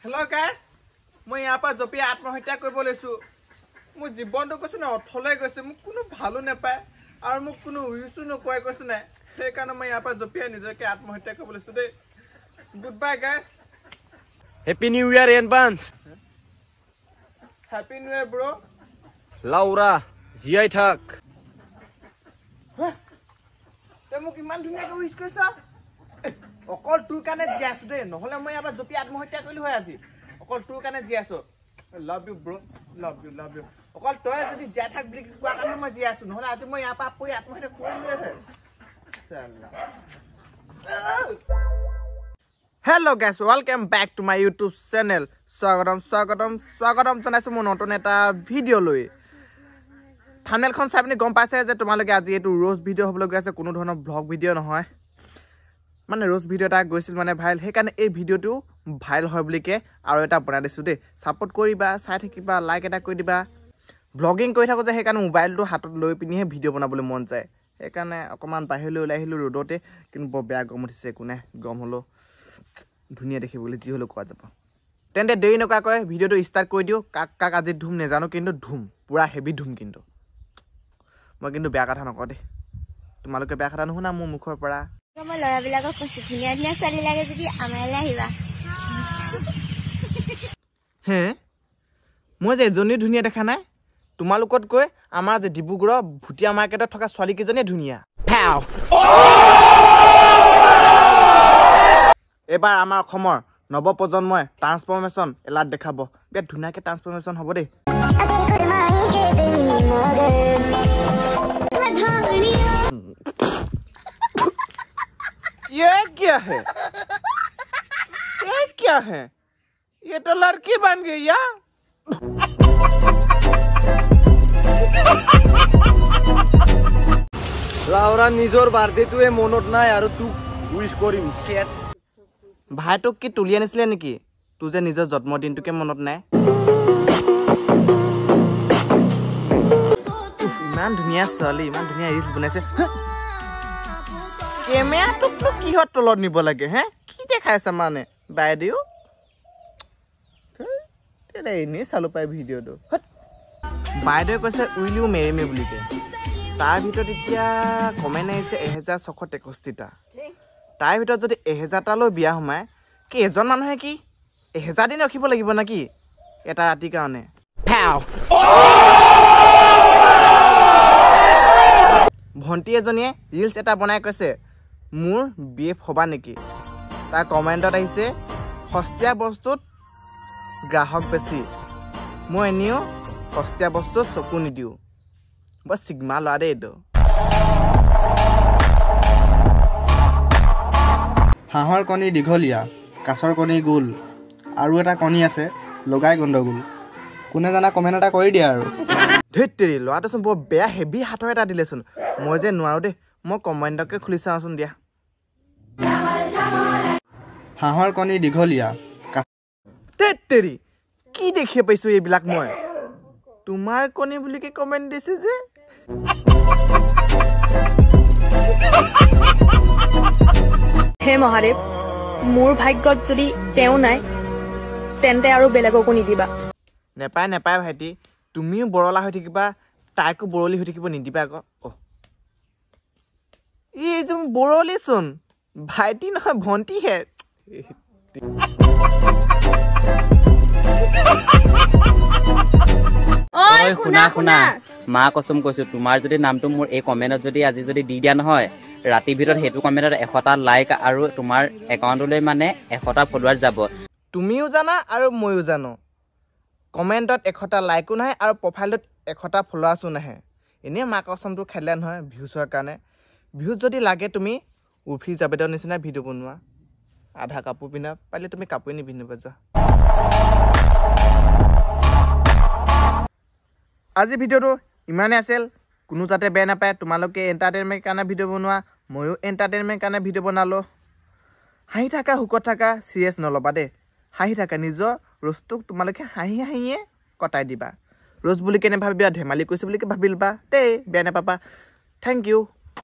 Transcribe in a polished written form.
Hello guys, মই ইয়াৰ পৰা জপি আত্মহত্যা কৰিব লৈছো। মই জীৱনটো কৈছো না অথলে গৈছে, মোক কোনো ভালো নাপায় আৰু মোক কোনো উইছো নকয় কৈছো না। সেই কাৰণে মই ইয়াৰ পৰা জপিয়া নিজকে আত্মহত্যা কৰিব লৈছো দেই। Goodbye guys. Happy New Year in advance. Happy New Year bro. Laura, জীয়াই থাক। তে মোক ইমান ধুনীয়াকৈ উইশ কৰিছা। অকল তোৰ কাৰণে জীয়াই আছো দেই, নহলে মই ইয়াৰ পৰা জপি আত্মহত্যা কৰিলো হয় আজি। অকল তোৰ কাৰণে জীয়াই আছো। Love you bro, love you. অকল তই যদি জীয়াই থাক বুলি কোৱা কাৰণে মই জীয়াই আছো, নহলে আজি মই ইয়াৰ পৰা পৰি আত্মহত্যা কৰিলোৱে হয়। Hello guys, welcome back to my YouTube channel. স্বাগতম জনাইছো মোৰ নতুন এটা ভিডিও লৈ। থাম্বনেলখন চাই আপুনি গম পাইছে যে তোমালোকে আজি এইটো ৰ'জ ভিডিও হ'বলৈ গৈ আছে, কোনো ধৰণৰ ব্লগ ভিডিও নহয়। মানে ৰ'জ ভিডিও এটা গৈছিল মানে ভাইল, সেইকাৰণে এই ভিডিওটো ভাইল হয় বুলিকে আৰু এটা বনাই দিছো দেই। ছাপোৰ্ট কৰিবা, চাই থাকিবা, লাইক এটা কৰি দিবা। ব্লগিং কৰি থাকো যে সেইকাৰণে মোবাইলটো হাতত লৈ পিনিহে ভিডিও বনাবলৈ মন যায়। সেইকাৰণে অকণমান বাহিৰলৈ ওলাই আহিলোঁ ৰ'দতে, কিন্তু বৰ বেয়া গৰম উঠিছে। একো নাই, গৰম হ'লেও ধুনীয়া দেখিবলৈ যি হ'লেও কোৱা যাব। তেন্তে দেৰি নকৰাকৈ ভিডিওটো ষ্টাৰ্ট কৰি দিওঁ। কাক আজি ধুম নেজানো, কিন্তু ধুম পুৰা হেভি ধুম। কিন্তু মই কিন্তু বেয়া কথা নকওঁ দেই, তোমালোকে বেয়া কথা নুশুনা মোৰ মুখৰ পৰা। মই ল'ৰাবিলাকক কৈছো ধুনীয়া ধুনীয়া ছোৱালী লাগে যদি আমালৈ আহিবা। হে মই যে এজনী ধুনীয়া দেখা নাই, তোমালোকতকৈ আমাৰ যে ডিব্ৰুগড়ৰ ভুটীয়া মাৰ্কেটত থকা ছোৱালীকেইজনীয়ে ধুনীয়া। এইবাৰ আমাৰ অসমৰ নৱপ্ৰজন্মই ট্ৰান্সফৰ্মেশ্যন এলাৰ্ট দেখাব। বিৰাট ধুনীয়াকৈ ট্ৰান্সফৰ্মেশ্যন হ'ব দেই। ये क्या है? ये तो लड़की बन गई यार। লাউৰা নিজৰ বাৰ্থডেটোৱে মনত নাই আৰু তোক উইশ কৰিম। শেট ভাইটোক কি তুলি আনিছিলে নেকি? তোৰ যে নিজৰ জন্মদিনটোকে মনত নাই। ইমান ধুনীয়া ছোৱালী, ইমান ধুনীয়া ৰিলছ বনাইছে। কেমেৰাটোকনো কিহত তলত নিব লাগে হে? কি দেখাইছে মানে বাইদেউ? এনেই চালো পাই ভিডিঅ'টো। বাইদেৱে কৈছে উইল ইউ মেৰি মি বুলিকে। তাৰ ভিতৰত এতিয়া কমেণ্ট আহিছে 1663টা। তাৰ ভিতৰত যদি 1000টালৈ বিয়া সোমায়, কি এজন মানুহে কি 1000 দিন ৰখিব লাগিব নেকি এটা ৰাতিৰ কাৰণে? ভণ্টি এজনীয়ে ৰিলছ এটা বনাই কৈছে মোৰ BF হবা নেকি? তাৰ কমেণ্টত আহিছে সস্তীয়া বস্তুত গ্ৰাহক বেছি, মই এনেও সস্তীয়া বস্তুত চকু নিদিওঁ। বৰ চিগমা লোৱা দেই এইটো। হাঁহৰ কণী দীঘলীয়া, কাছৰ কণী গোল, আৰু এটা কণী আছে লগাই গণ্ডগোল। কোনে জানা কমেণ্ট এটা কৰি দিয়া আৰু। ধেত তেৰি, ল'ৰাটোচোন বৰ বেয়া হেভি হাতৰ এটা দিলেচোন। মই যে নোৱাৰো দেই, মই কমেণ্টকে খুলি চাওঁচোন দিয়া। হাঁহৰ কণী দীঘলীয়া। ধেত তেৰি, কি দেখি পাইছো এইবিলাক মই? তোমাৰ কণী বুলিকে কমেণ্ট দিছে যে। হে মহাদেৱ, মোৰ ভাগ্যত যদি তেওঁ নাই তেন্তে আৰু বেলেগকো নিদিবা। নেপায় ভাইটি, তুমিও বৰলা হৈ থাকিবা, তাইকো বৰলি হৈ থাকিব নিদিবা আকৌ। এইযোৰ বৰলিচোন, ভাইটি নহয় ভণ্টিহে। শুনা মা কচম কৈছো, তোমাৰ যদি নামটো মোৰ এই কমেণ্টত যদি আজি যদি দি দিয়া নহয়, ৰাতিৰ ভিতৰত সেইটো কমেণ্টত 100টা লাইক আৰু তোমাৰ একাউণ্টলৈ মানে 100টা ফলোৱাৰ যাব। তুমিও জানা আৰু ময়ো জানো, কমেণ্টত 100টা লাইকো নাহে আৰু প্ৰফাইলটোত 100টা ফলোৱাৰ্ছো নাহে। এনেই মা কচমটো খেলে নহয় ভিউজৰ কাৰণে। ভিউজ যদি লাগে তুমি উৰ্ফি জাবেদৰ নিচিনা ভিডিঅ' বনোৱা, আধা কাপোৰ পিন্ধা, পাৰিলে তুমি কাপোৰে নিপিন্ধিব যোৱা। আজি ভিডিঅ'টো ইমানেই আছিল, কোনো যাতে বেয়া নাপায়। তোমালোকে এণ্টাৰটেইনমেণ্ট কাৰণে ভিডিঅ' বনোৱা, ময়ো এণ্টাৰটেইনমেণ্ট কাৰণে ভিডিঅ' বনালোঁ। হাঁহি থাকা, সুখত থাকা, চিৰিয়াছ নল'বা দেই। হাঁহি থাকা, নিজৰ ৰ'জটোক তোমালোকে হাঁহিয়ে কটাই দিবা। ৰ'জ বুলি কেনে ভাবিবা, ধেমালি কৰিছোঁ বুলি ভাবি ল'বা দেই, বেয়া নাপাবা। Thank U.